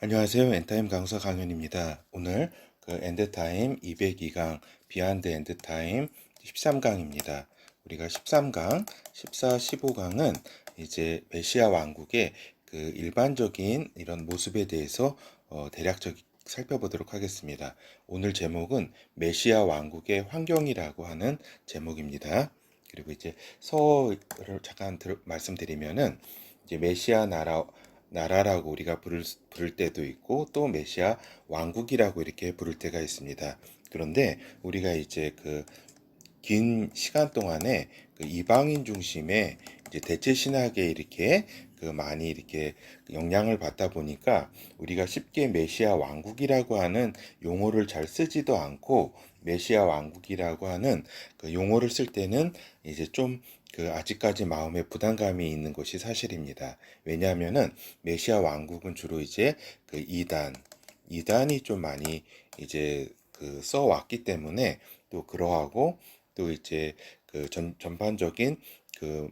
안녕하세요. 엔타임 강사 강연입니다. 오늘 엔드타임 202강 비하인드 엔드타임 13강입니다. 우리가 13강, 14, 15강은 이제 메시아 왕국의 일반적인 이런 모습에 대해서 대략적 살펴보도록 하겠습니다. 오늘 제목은 메시아 왕국의 환경이라고 하는 제목입니다. 그리고 이제 서를 잠깐 말씀드리면은 이제 메시아 나라라고 우리가 부를 때도 있고 또 메시아 왕국이라고 이렇게 부를 때가 있습니다. 그런데 우리가 이제 긴 시간 동안에 이방인 중심의 이제 대체 신학에 이렇게 많이 이렇게 영향을 받다 보니까 우리가 쉽게 메시아 왕국이라고 하는 용어를 잘 쓰지도 않고 메시아 왕국이라고 하는 용어를 쓸 때는 이제 좀 아직까지 마음에 부담감이 있는 것이 사실입니다. 왜냐하면은 메시아 왕국은 주로 이제 이단이 좀 많이 이제 써왔기 때문에 또 그러하고 또 이제 전반적인 그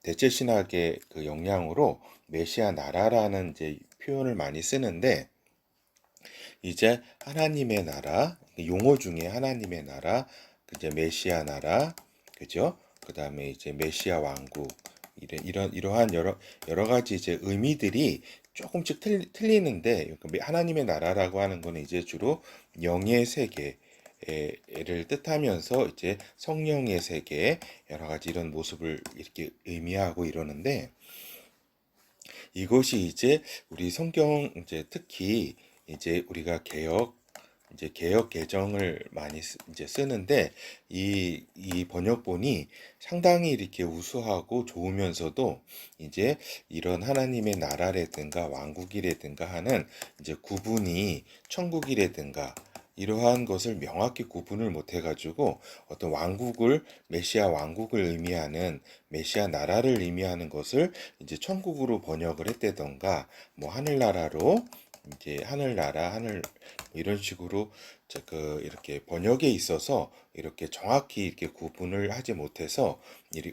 대체 신학의 영향으로 메시아 나라라는 이제 표현을 많이 쓰는데 이제 하나님의 나라 용어 중에 하나님의 나라 이제 메시아 나라 그죠? 그다음에 이제 메시아 왕국 이러한 여러 가지 이제 의미들이 조금씩 틀리는데 하나님의 나라라고 하는 거는 이제 주로 영의 세계를 뜻하면서 이제 성령의 세계 여러 가지 이런 모습을 이렇게 의미하고 이러는데 이것이 이제 우리 성경 이제 특히 이제 우리가 개혁 개정을 많이 이제 쓰는데 이 번역본이 상당히 이렇게 우수하고 좋으면서도 이제 이런 하나님의 나라라든가 왕국이라든가 하는 이제 구분이 천국이라든가 이러한 것을 명확히 구분을 못 해가지고 어떤 메시아 왕국을 의미하는 메시아 나라를 의미하는 것을 이제 천국으로 번역을 했다던가 뭐 하늘나라로 이제 하늘 뭐 이런 식으로 이렇게 번역에 있어서 이렇게 정확히 이렇게 구분을 하지 못해서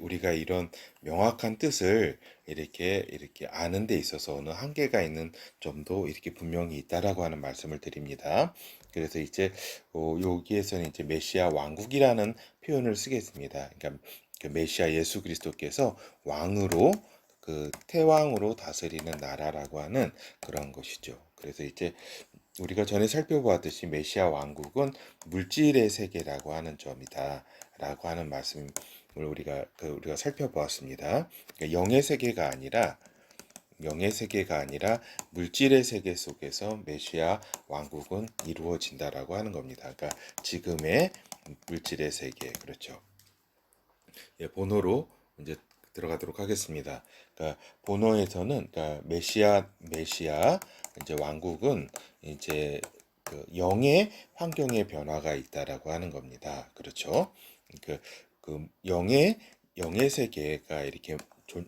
우리가 이런 명확한 뜻을 이렇게 아는 데 있어서는 한계가 있는 점도 이렇게 분명히 있다라고 하는 말씀을 드립니다. 그래서 이제 여기에서는 이제 메시아 왕국이라는 표현을 쓰겠습니다. 그러니까 메시아 예수 그리스도께서 왕으로 태왕으로 다스리는 나라라고 하는 그런 것이죠. 그래서 이제 우리가 전에 살펴보았듯이 메시아 왕국은 물질의 세계라고 하는 점이다라고 하는 말씀을 우리가 살펴보았습니다. 그러니까 영의 세계가 아니라 물질의 세계 속에서 메시아 왕국은 이루어진다라고 하는 겁니다. 그러니까 지금의 물질의 세계 그렇죠. 예, 본어로 이제 들어가도록 하겠습니다. 그러니까 본어에서는 그러니까 메시아 이제 왕국은 이제 영의 환경의 변화가 있다라고 하는 겁니다. 그렇죠? 영의 세계가 이렇게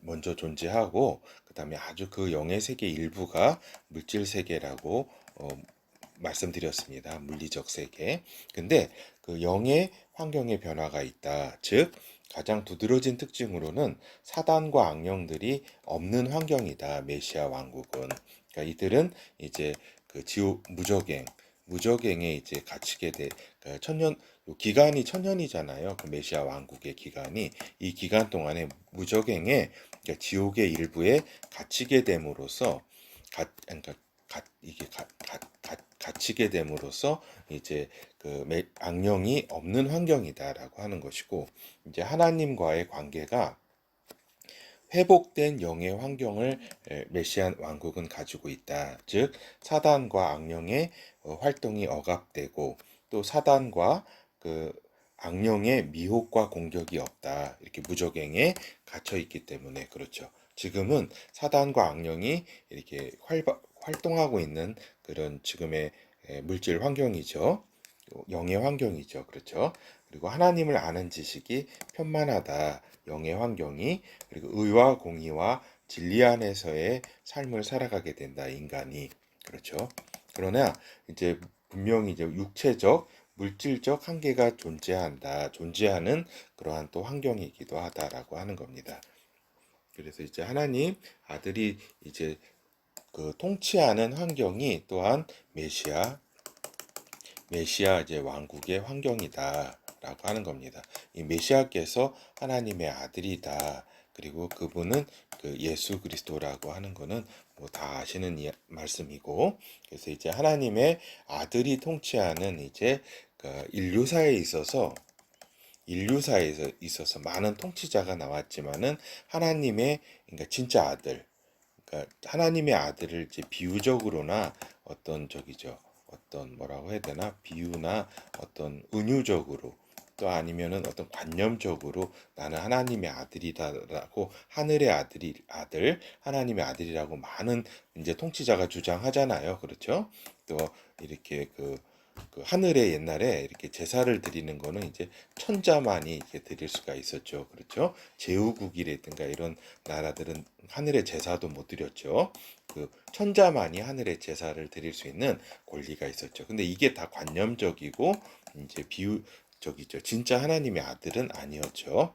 먼저 존재하고 그다음에 아주 그 영의 세계 일부가 물질 세계라고 말씀드렸습니다. 물리적 세계. 근데 그 영의 환경의 변화가 있다. 즉 가장 두드러진 특징으로는 사단과 악령들이 없는 환경이다. 메시아 왕국은. 그러니까 이들은 이제 지옥 무적행에 이제 갇히게 그러니까 기간이 천년이잖아요. 그 메시아 왕국의 기간이 이 기간 동안에 무적행에 그러니까 지옥의 일부에 갇히게 됨으로써 그러니까 갇히게 됨으로써 이제 악령이 없는 환경이다라고 하는 것이고 이제 하나님과의 관계가 회복된 영의 환경을 메시안 왕국은 가지고 있다. 즉 사단과 악령의 활동이 억압되고 또 사단과 그 악령의 미혹과 공격이 없다. 이렇게 무적행에 갇혀 있기 때문에 그렇죠. 지금은 사단과 악령이 이렇게 활동하고 있는 그런 지금의 물질 환경이죠. 영의 환경이죠. 그렇죠. 그리고 하나님을 아는 지식이 편만하다. 영의 환경이 그리고 의와 공의와 진리 안에서의 삶을 살아가게 된다. 인간이. 그렇죠. 그러나 이제 분명히 이제 물질적 한계가 존재하는 그러한 또 환경이기도 하다라고 하는 겁니다. 그래서 이제 하나님 아들이 이제 그 통치하는 환경이 또한 메시아 이제 왕국의 환경이다라고 하는 겁니다. 이 메시아께서 하나님의 아들이다. 그리고 그분은 그 예수 그리스도라고 하는 거는 뭐 다 아시는 말씀이고, 그래서 이제 하나님의 아들이 통치하는 이제 그 인류사에 있어서 많은 통치자가 나왔지만은 하나님의, 그러니까 진짜 아들, 그러니까 하나님의 아들을 이제 비유적으로나 어떤 뭐라고 해야 되나, 비유나 어떤 은유적으로, 또 아니면은 어떤 관념적으로 나는 하나님의 아들이다라고, 하늘의 아들 하나님의 아들이라고 많은 이제 통치자가 주장하잖아요. 그렇죠? 또 이렇게 그 하늘에 옛날에 이렇게 제사를 드리는 거는 이제 천자만이 이렇게 드릴 수가 있었죠. 그렇죠? 제후국이라든가 이런 나라들은 하늘의 제사도 못 드렸죠. 그 천자만이 하늘의 제사를 드릴 수 있는 권리가 있었죠. 근데 이게 다 관념적이고 이제 비유적이죠. 진짜 하나님의 아들은 아니었죠.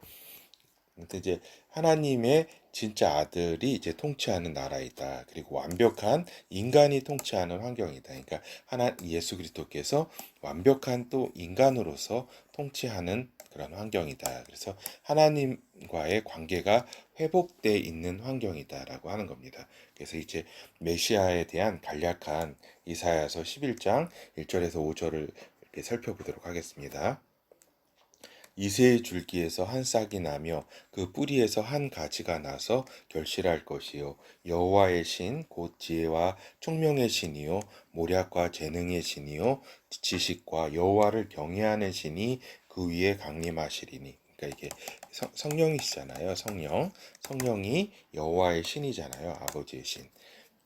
근데 이제 하나님의 진짜 아들이 이제 통치하는 나라이다. 그리고 완벽한 인간이 통치하는 환경이다. 그러니까 예수 그리스도께서 완벽한 또 인간으로서 통치하는 그런 환경이다. 그래서 하나님과의 관계가 회복돼 있는 환경이다라고 하는 겁니다. 그래서 이제 메시아에 대한 간략한 이사야서 11장 1절에서 5절을 이렇게 살펴보도록 하겠습니다. 이새의 줄기에서 한 싹이 나며 그 뿌리에서 한 가지가 나서 결실할 것이요 여호와의 신 곧 지혜와 총명의 신이요 모략과 재능의 신이요 지식과 여호와를 경외하는 신이 그 위에 강림하시리니. 그러니까 이게 성령이시잖아요. 성령이 여호와의 신이잖아요. 아버지의 신.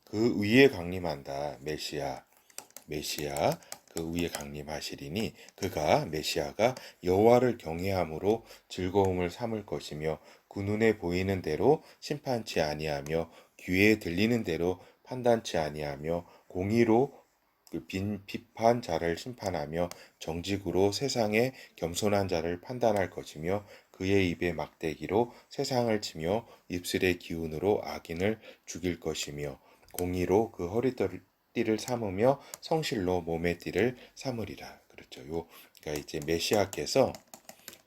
그 위에 강림한다. 메시아 그 위에 강림하시리니 그가 메시아가 여호와를 경외함으로 즐거움을 삼을 것이며 그 눈에 보이는 대로 심판치 아니하며 귀에 들리는 대로 판단치 아니하며 공의로 그 비판 자를 심판하며 정직으로 세상의 겸손한 자를 판단할 것이며 그의 입의 막대기로 세상을 치며 입술의 기운으로 악인을 죽일 것이며 공의로 그 허리띠를 삼으며 성실로 몸의 띠를 삼으리라. 그렇죠. 그러니까 이제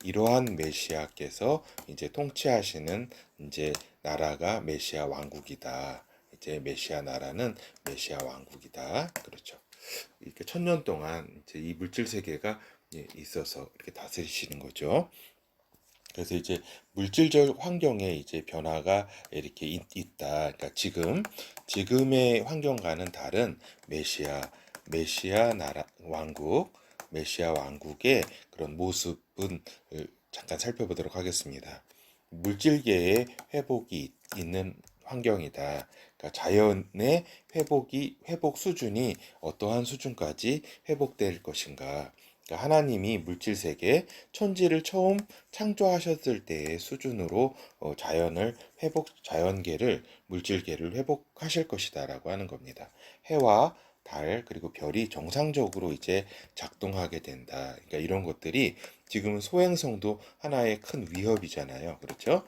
이러한 메시아께서 이제 통치하시는 이제 나라가 메시아 왕국이다. 이제 메시아 나라는 메시아 왕국이다. 그렇죠. 이렇게 1000년 동안 이제 이 물질 세계가 있어서 이렇게 다스리시는 거죠. 그래서 이제 물질적 환경에 이제 변화가 이렇게 있다. 그러니까 지금의 환경과는 다른 메시아 나라 메시아 왕국의 그런 모습은 잠깐 살펴보도록 하겠습니다. 물질계의 회복이 있는 환경이다. 그러니까 자연의 회복 수준이 어떠한 수준까지 회복될 것인가? 그러니까 하나님이 물질 세계 천지를 처음 창조하셨을 때의 수준으로 자연계를 물질계를 회복하실 것이다라고 하는 겁니다. 해와 달 그리고 별이 정상적으로 이제 작동하게 된다. 그러니까 이런 것들이 지금은 소행성도 하나의 큰 위협이잖아요. 그렇죠?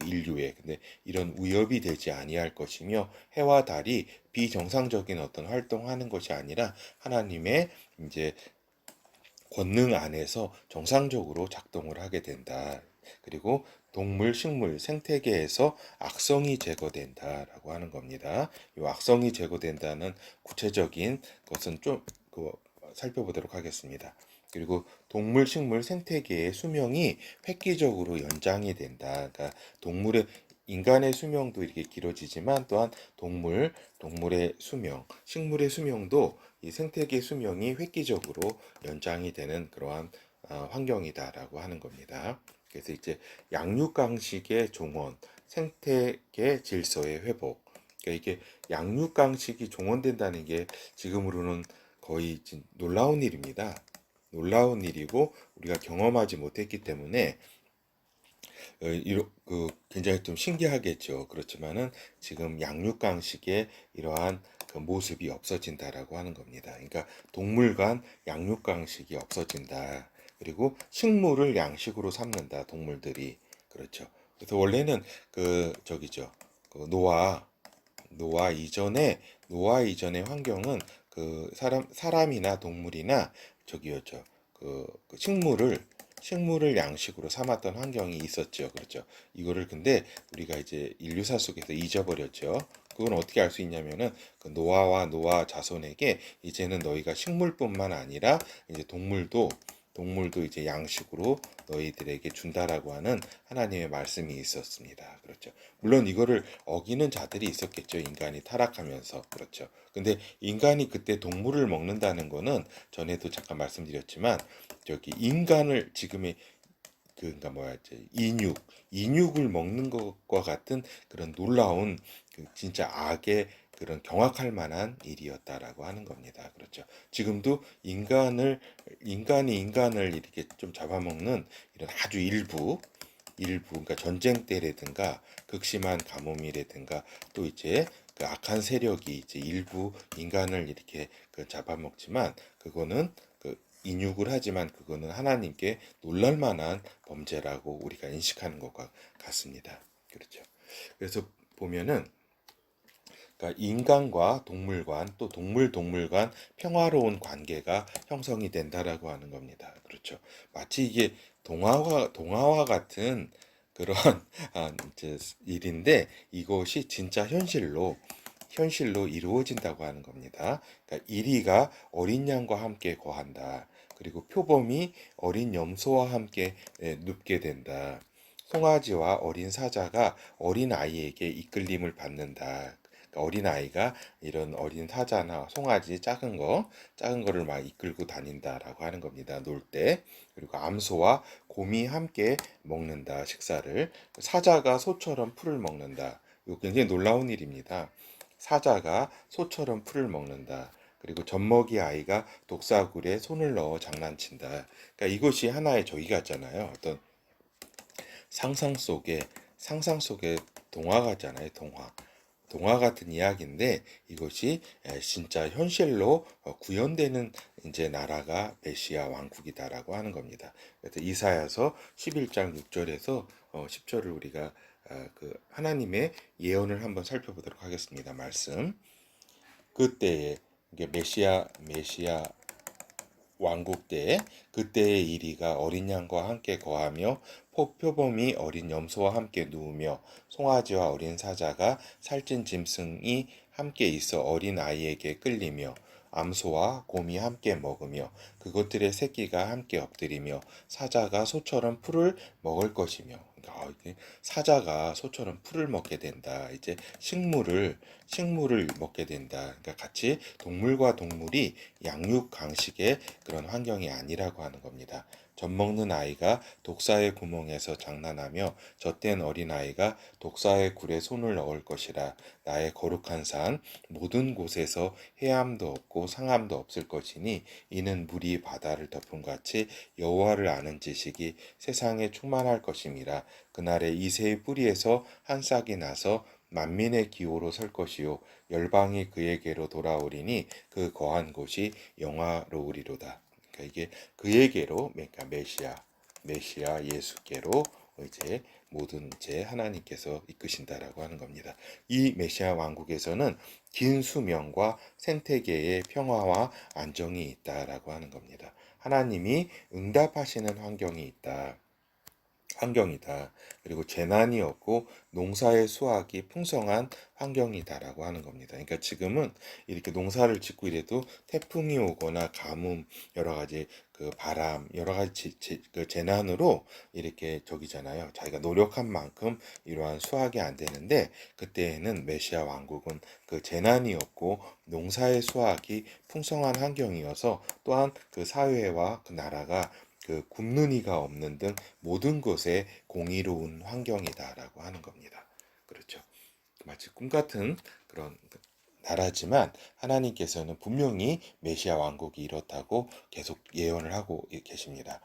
인류에. 근데 이런 위협이 되지 아니할 것이며 해와 달이 비정상적인 어떤 활동하는 것이 아니라 하나님의 이제 권능 안에서 정상적으로 작동을 하게 된다. 그리고 동물, 식물, 생태계에서 악성이 제거된다라고 하는 겁니다. 이 악성이 제거된다는 구체적인 것은 좀 살펴보도록 하겠습니다. 그리고 동물, 식물, 생태계의 수명이 획기적으로 연장이 된다. 그러니까 인간의 수명도 이렇게 길어지지만 또한 동물의 수명, 식물의 수명도 이 생태계 수명이 획기적으로 연장이 되는 그러한 환경이다라고 하는 겁니다. 그래서 이제 양육강식의 종언, 생태계 질서의 회복. 그러니까 이게 양육강식이 종언된다는 게 지금으로는 거의 놀라운 일입니다. 놀라운 일이고 우리가 경험하지 못했기 때문에 굉장히 좀 신기하겠죠. 그렇지만은 지금 양육강식의 이러한 그 모습이 없어진다라고 하는 겁니다. 그러니까 동물 간 양육강식이 없어진다. 그리고 식물을 양식으로 삼는다. 동물들이. 그렇죠. 그래서 원래는 그 저기죠. 그 노아 이전의 환경은 그 사람이나 동물이나 저기요 그 식물을 양식으로 삼았던 환경이 있었죠. 그렇죠. 이거를 근데 우리가 이제 인류사 속에서 잊어버렸죠. 그건 어떻게 알 수 있냐면은 그 노아와 노아 자손에게 이제는 너희가 식물뿐만 아니라 이제 동물도 이제 양식으로 너희들에게 준다라고 하는 하나님의 말씀이 있었습니다. 그렇죠. 물론 이거를 어기는 자들이 있었겠죠. 인간이 타락하면서. 그렇죠. 근데 인간이 그때 동물을 먹는다는 거는 전에도 잠깐 말씀드렸지만 저기 인간을 지금의 그러니까 뭐야 이제 인육을 먹는 것과 같은 그런 놀라운 그 진짜 악의 그런 경악할 만한 일이었다라고 하는 겁니다. 그렇죠. 지금도 인간이 인간을 이렇게 좀 잡아먹는 이런 아주 일부 그러니까 전쟁 때라든가 극심한 가뭄이라든가 또 이제 그 악한 세력이 이제 일부 인간을 이렇게 그 잡아먹지만 그거는 그 인육을 하지만 그거는 하나님께 놀랄 만한 범죄라고 우리가 인식하는 것과 같습니다. 그렇죠. 그래서 보면은 그러니까 인간과 동물 간, 또 동물 간 평화로운 관계가 형성이 된다라고 하는 겁니다. 그렇죠. 마치 이게 동화와 같은 그런 이제 일인데 이것이 진짜 현실로 이루어진다고 하는 겁니다. 그러니까 이리가 어린 양과 함께 거한다. 그리고 표범이 어린 염소와 함께 눕게 된다. 송아지와 어린 사자가 어린 아이에게 이끌림을 받는다. 그러니까 어린 아이가 이런 어린 사자나 송아지 작은 거를 막 이끌고 다닌다라고 하는 겁니다. 놀 때. 그리고 암소와 곰이 함께 먹는다. 식사를. 사자가 소처럼 풀을 먹는다. 이거 굉장히 놀라운 일입니다. 사자가 소처럼 풀을 먹는다. 그리고 젖먹이 아이가 독사굴에 손을 넣어 장난친다. 그러니까 이것이 하나의 저기 같잖아요. 어떤 상상 속에 상상 속의 동화 같잖아요. 동화 같은 이야기인데 이것이 진짜 현실로 구현되는 이제 나라가 메시아 왕국이다라고 하는 겁니다. 그래서 이사야서 11장 6절에서 10절을 우리가 그 하나님의 예언을 한번 살펴보도록 하겠습니다. 말씀. 그때에 이게 메시아 왕국 때에 그때의 이리가 어린 양과 함께 거하며 표범이 어린 염소와 함께 누우며 송아지와 어린 사자가 살찐 짐승이 함께 있어 어린 아이에게 끌리며 암소와 곰이 함께 먹으며 그것들의 새끼가 함께 엎드리며 사자가 소처럼 풀을 먹을 것이며 그러니까 사자가 소처럼 풀을 먹게 된다. 이제 식물을 먹게 된다. 그러니까 같이 동물과 동물이 양육 강식의 그런 환경이 아니라고 하는 겁니다. 젖 먹는 아이가 독사의 구멍에서 장난하며 젖된 어린아이가 독사의 굴에 손을 넣을 것이라. 나의 거룩한 산 모든 곳에서 해함도 없고 상함도 없을 것이니 이는 물이 바다를 덮은 같이 여호와를 아는 지식이 세상에 충만할 것임이라. 그날에 이새의 뿌리에서 한 싹이 나서 만민의 기호로 설 것이요 열방이 그에게로 돌아오리니 그 거한 곳이 영화로우리로다. 그러니까 이게 그에게로 그러니까 메시아 예수께로 이제 모든 이제 하나님께서 이끄신다라고 하는 겁니다. 이 메시아 왕국에서는 긴 수명과 생태계의 평화와 안정이 있다라고 하는 겁니다. 하나님이 응답하시는 환경이다. 그리고 재난이 없고 농사의 수확이 풍성한 환경이다라고 하는 겁니다. 그러니까 지금은 이렇게 농사를 짓고 이래도 태풍이 오거나 가뭄, 여러 가지 그 바람, 여러 가지 그 재난으로 이렇게 저기잖아요. 자기가 노력한 만큼 이러한 수확이 안 되는데 그때에는 메시아 왕국은 그 재난이 없고 농사의 수확이 풍성한 환경이어서 또한 그 사회와 그 나라가 그 굶는 이가 없는 등 모든 것에 공의로운 환경이다라고 하는 겁니다. 그렇죠. 마치 꿈 같은 그런 나라지만 하나님께서는 분명히 메시아 왕국이 이렇다고 계속 예언을 하고 계십니다.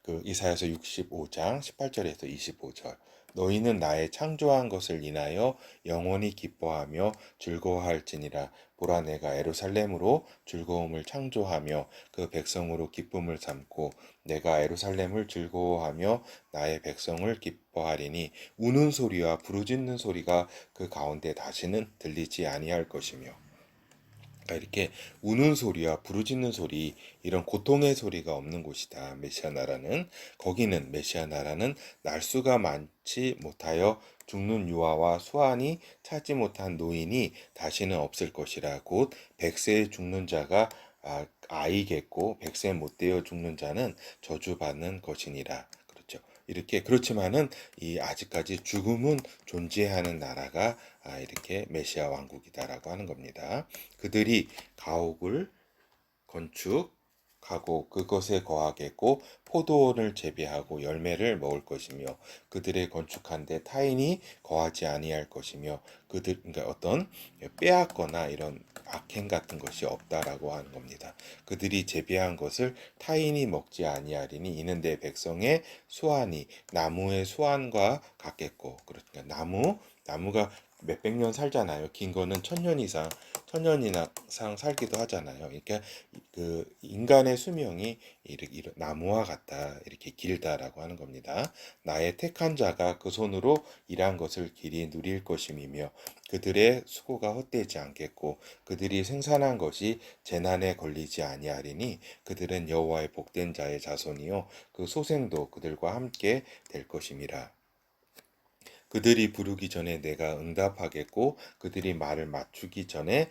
그 이사야서 65장 18절에서 25절 너희는 나의 창조한 것을 인하여 영원히 기뻐하며 즐거워할지니라. 보라, 내가 예루살렘으로 즐거움을 창조하며 그 백성으로 기쁨을 삼고 내가 예루살렘을 즐거워하며 나의 백성을 기뻐하리니 우는 소리와 부르짖는 소리가 그 가운데 다시는 들리지 아니할 것이며. 그러니까 이렇게 우는 소리와 부르짖는 소리, 이런 고통의 소리가 없는 곳이다. 메시아 나라는. 거기는, 메시아 나라는 날수가 많지 못하여 죽는 유아와 수완이 차지 못한 노인이 다시는 없을 것이라. 곧 100세에 죽는 자가 아이겠고 100세 못 되어 죽는 자는 저주받는 것이니라. 그렇죠. 이렇게 그렇지만은 이 아직까지 죽음은 존재하는 나라가 이렇게 메시아 왕국이다라고 하는 겁니다. 그들이 가옥을 건축하고 그것에 거하겠고 포도원을 재배하고 열매를 먹을 것이며 그들의 건축한 데 타인이 거하지 아니할 것이며 그들 그러니까 어떤 빼앗거나 이런 악행 같은 것이 없다라고 하는 겁니다. 그들이 재배한 것을 타인이 먹지 아니하리니 이는 내 백성의 수완이 나무의 수완과 같겠고. 그러니까 나무가 몇백 년 살잖아요. 긴 거는 천년 이상 살기도 하잖아요. 그러니까 그 인간의 수명이 이렇게 나무와 같다, 이렇게 길다라고 하는 겁니다. 나의 택한 자가 그 손으로 일한 것을 길이 누릴 것임이며 그들의 수고가 헛되지 않겠고 그들이 생산한 것이 재난에 걸리지 아니하리니 그들은 여호와의 복된 자의 자손이요 그 소생도 그들과 함께 될 것임이라. 그들이 부르기 전에 내가 응답하겠고 그들이 말을 마치기 전에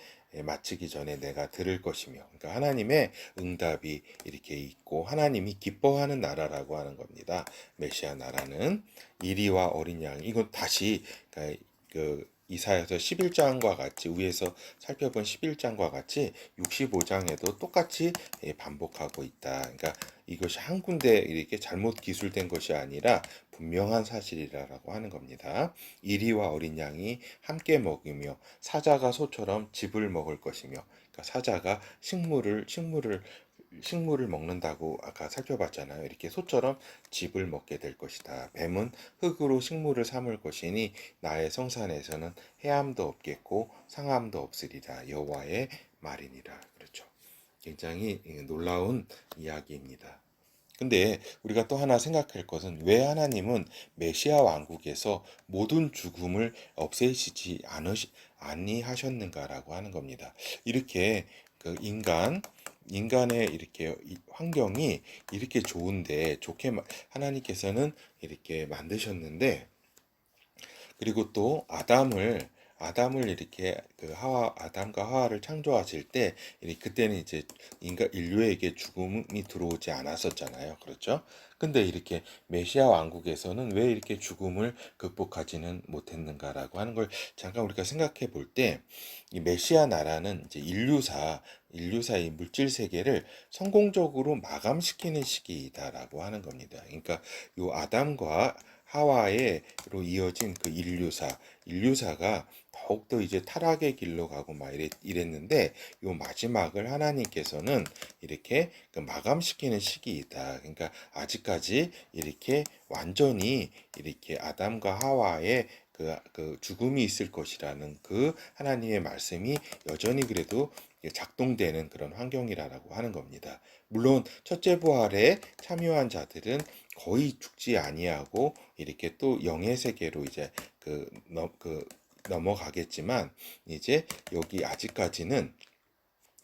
내가 들을 것이며. 그러니까 하나님의 응답이 이렇게 있고 하나님이 기뻐하는 나라라고 하는 겁니다. 메시아 나라는 이리와 어린 양. 이건 다시 그러니까 그 이사야서 11장과 같이 위에서 살펴본 11장과 같이 65장에도 똑같이 반복하고 있다. 그러니까 이것이 한 군데 이렇게 잘못 기술된 것이 아니라 분명한 사실이라고 하는 겁니다. 이리와 어린 양이 함께 먹으며 사자가 소처럼 즙을 먹을 것이며. 그러니까 사자가 식물을 먹는다고 아까 살펴봤잖아요. 이렇게 소처럼 즙을 먹게 될 것이다. 뱀은 흙으로 식물을 삼을 것이니 나의 성산에서는 해함도 없겠고 상함도 없으리라. 여호와의 말이니라. 그렇죠. 굉장히 놀라운 이야기입니다. 근데 우리가 또 하나 생각할 것은 왜 하나님은 메시아 왕국에서 모든 죽음을 없애시지 아니하셨는가라고 하는 겁니다. 이렇게 그 인간의 이렇게 환경이 이렇게 좋은데 하나님께서는 이렇게 만드셨는데, 그리고 또 아담을 이렇게 아담과 하와를 창조하실 때 그때는 이제 인류에게 죽음이 들어오지 않았었잖아요. 그렇죠? 근데 이렇게 메시아 왕국에서는 왜 이렇게 죽음을 극복하지는 못했는가라고 하는 걸 잠깐 우리가 생각해 볼 때, 이 메시아 나라는 이제 인류사의 물질 세계를 성공적으로 마감시키는 시기이다라고 하는 겁니다. 그러니까 요 아담과 하와에로 이어진 그 인류사가 더욱더 이제 타락의 길로 가고 막 이랬는데, 요 마지막을 하나님께서는 이렇게 그 마감시키는 시기이다. 그러니까 아직까지 이렇게 완전히 이렇게 아담과 하와의 그 죽음이 있을 것이라는 그 하나님의 말씀이 여전히 그래도 작동되는 그런 환경이라고 하는 겁니다. 물론 첫째 부활에 참여한 자들은 거의 죽지 아니하고 이렇게 또 영의 세계로 이제 넘어가겠지만, 이제 여기 아직까지는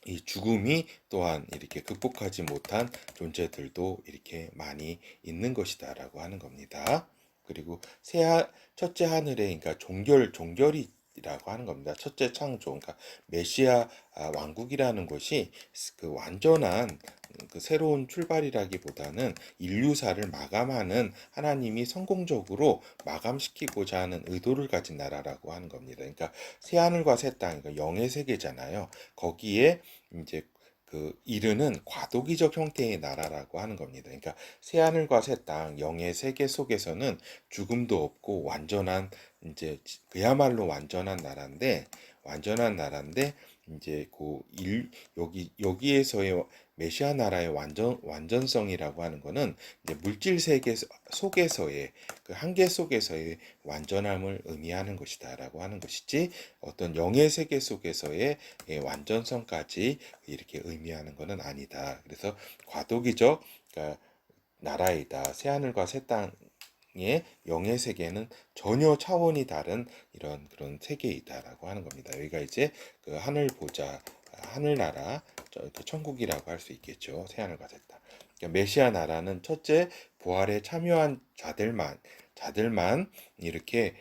이 죽음이 또한 이렇게 극복하지 못한 존재들도 이렇게 많이 있는 것이다라고 하는 겁니다. 그리고 첫째 하늘에, 그러니까 종결이라고 하는 겁니다. 첫째 창조, 그러니까 메시아 왕국이라는 것이 그 완전한 그 새로운 출발이라기보다는 인류사를 마감하는, 하나님이 성공적으로 마감시키고자 하는 의도를 가진 나라라고 하는 겁니다. 그러니까 새 하늘과 새 땅, 그러니까 영의 세계잖아요. 거기에 이제 그 이르는 과도기적 형태의 나라라고 하는 겁니다. 그러니까 새하늘과 새 땅, 영의 세계 속에서는 죽음도 없고 완전한, 이제 그야말로 완전한 나라인데, 완전한 나라인데 이제 여기에서의 메시아 나라의 완전성이라고 하는 거는 이제 물질 세계 속에서의 그 한계 속에서의 완전함을 의미하는 것이다라고 하는 것이지 어떤 영의 세계 속에서의 완전성까지 이렇게 의미하는 것은 아니다. 그래서 과도기적 그러니까 나라이다. 새하늘과 새 땅의 영의 세계는 전혀 차원이 다른 이런 그런 세계이다라고 하는 겁니다. 여기가 이제 그 하늘 보좌, 하늘나라, 천국이라고 할 수 있겠죠. 새하늘과 새 땅. 그러니까 메시아 나라는 첫째 부활에 참여한 자들만 이렇게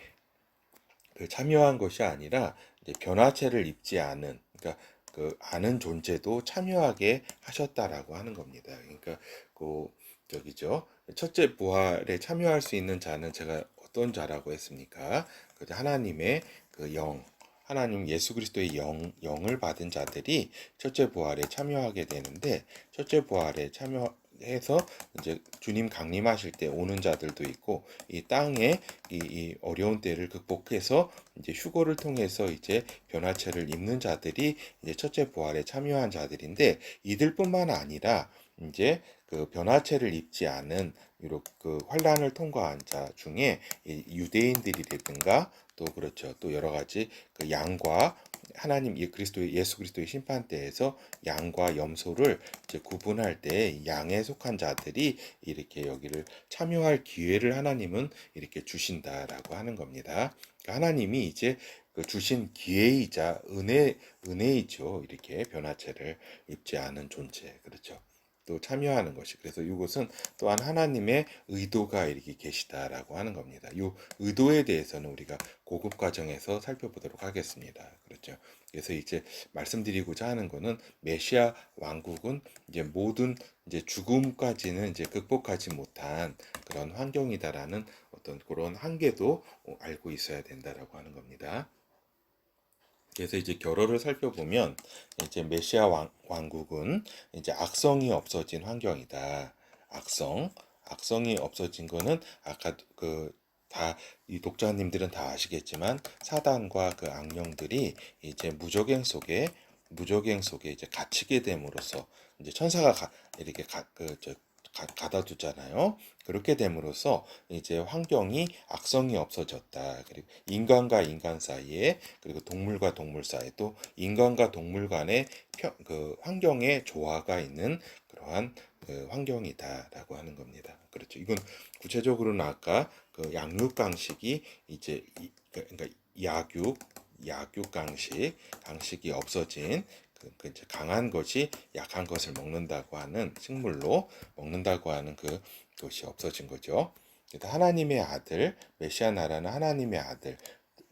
그 참여한 것이 아니라 이제 변화체를 입지 않은 그러니까 그 아는 존재도 참여하게 하셨다라고 하는 겁니다. 그러니까 그 저기죠. 첫째 부활에 참여할 수 있는 자는 제가 어떤 자라고 했습니까? 그 하나님의 그 영, 하나님 예수 그리스도의 영을 받은 자들이 첫째 부활에 참여하게 되는데 첫째 부활에 참여해서 이제 주님 강림하실 때 오는 자들도 있고 이 땅에 이 어려운 때를 극복해서 이제 휴거를 통해서 이제 변화체를 입는 자들이 이제 첫째 부활에 참여한 자들인데 이들뿐만 아니라 이제 그 변화체를 입지 않은 이렇게 그 환란을 통과한 자 중에 유대인들이라든가 또 그렇죠. 또 여러 가지 그 양과 하나님 예수 그리스도의 심판대에서 양과 염소를 이제 구분할 때 양에 속한 자들이 이렇게 여기를 참여할 기회를 하나님은 이렇게 주신다라고 하는 겁니다. 그러니까 하나님이 이제 그 주신 기회이자 은혜이죠. 이렇게 변화체를 입지 않은 존재. 그렇죠. 또 참여하는 것이. 그래서 이것은 또한 하나님의 의도가 이렇게 계시다라고 하는 겁니다. 이 의도에 대해서는 우리가 고급 과정에서 살펴보도록 하겠습니다. 그렇죠. 그래서 이제 말씀드리고자 하는 것은 메시아 왕국은 이제 모든 이제 죽음까지는 이제 극복하지 못한 그런 환경이다라는 어떤 그런 한계도 알고 있어야 된다라고 하는 겁니다. 그래서 이제 결어를 살펴보면 이제 메시아 왕국은 이제 악성이 없어진 환경이다. 악성이 없어진 거는 아까 그 다 이 독자님들은 다 아시겠지만 사단과 그 악령들이 이제 무적행 속에 이제 갇히게 됨으로써 이제 천사가 이렇게 가다 두잖아요. 그렇게 됨으로써 이제 환경이 악성이 없어졌다. 그리고 인간과 인간 사이에 그리고 동물과 동물 사이 또 인간과 동물 간의 그 환경의 조화가 있는 그러한 그 환경이다라고 하는 겁니다. 그렇죠. 이건 구체적으로는 아까 그 양육강식이 이제 그러니까 강식이 없어진 그 이제 강한 것이 약한 것을 먹는다고 하는 식물로 먹는다고 하는 그것이 없어진 거죠. 하나님의 아들 메시아 나라는 하나님의 아들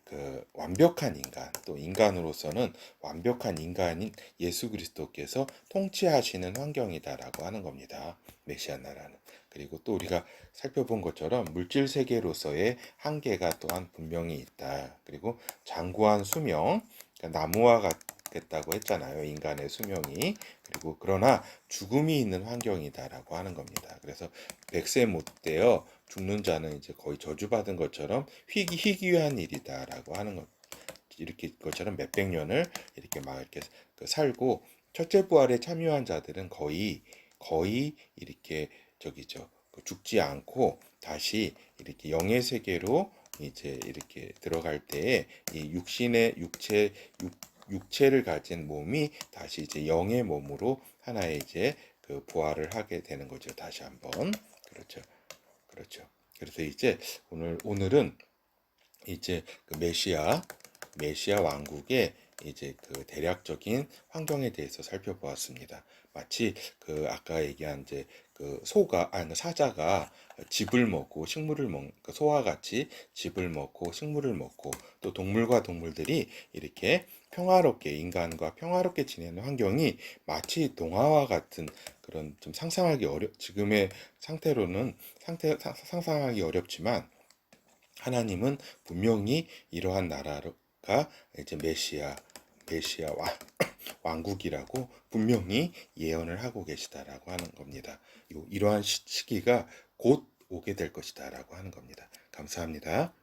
그 완벽한 인간 또 인간으로서는 완벽한 인간인 예수 그리스도께서 통치하시는 환경이다라고 하는 겁니다. 메시아 나라는. 그리고 또 우리가 살펴본 것처럼 물질 세계로서의 한계가 또한 분명히 있다. 그리고 장구한 수명, 그러니까 나무와 같겠다고 했잖아요. 인간의 수명이. 그리고 그러나 죽음이 있는 환경이다라고 하는 겁니다. 그래서 100세 못 되어 죽는 자는 이제 거의 저주받은 것처럼 희귀한 일이다라고 하는 것. 이렇게 것처럼 몇백 년을 이렇게 막 이렇게 살고 첫째 부활에 참여한 자들은 거의 이렇게 저기죠. 죽지 않고 다시 이렇게 영의 세계로 이제 이렇게 들어갈 때에 이 육체를 가진 몸이 다시 이제 영의 몸으로 하나의 이제 그 부활을 하게 되는 거죠. 다시 한번. 그렇죠. 그렇죠. 그래서 이제 오늘은 이제 그 메시아 왕국의 이제 그 대략적인 환경에 대해서 살펴보았습니다. 마치 그 아까 얘기한 이제 그 사자가 짚을 먹고 식물을 그 소와 같이 짚을 먹고 식물을 먹고 또 동물과 동물들이 이렇게 평화롭게 인간과 평화롭게 지내는 환경이 마치 동화와 같은 그런 좀 지금의 상태로는 상상하기 어렵지만 하나님은 분명히 이러한 나라가 이제 메시아 왕국이라고 분명히 예언을 하고 계시다라고 하는 겁니다. 이러한 시기가 곧 오게 될 것이다라고 하는 겁니다. 감사합니다.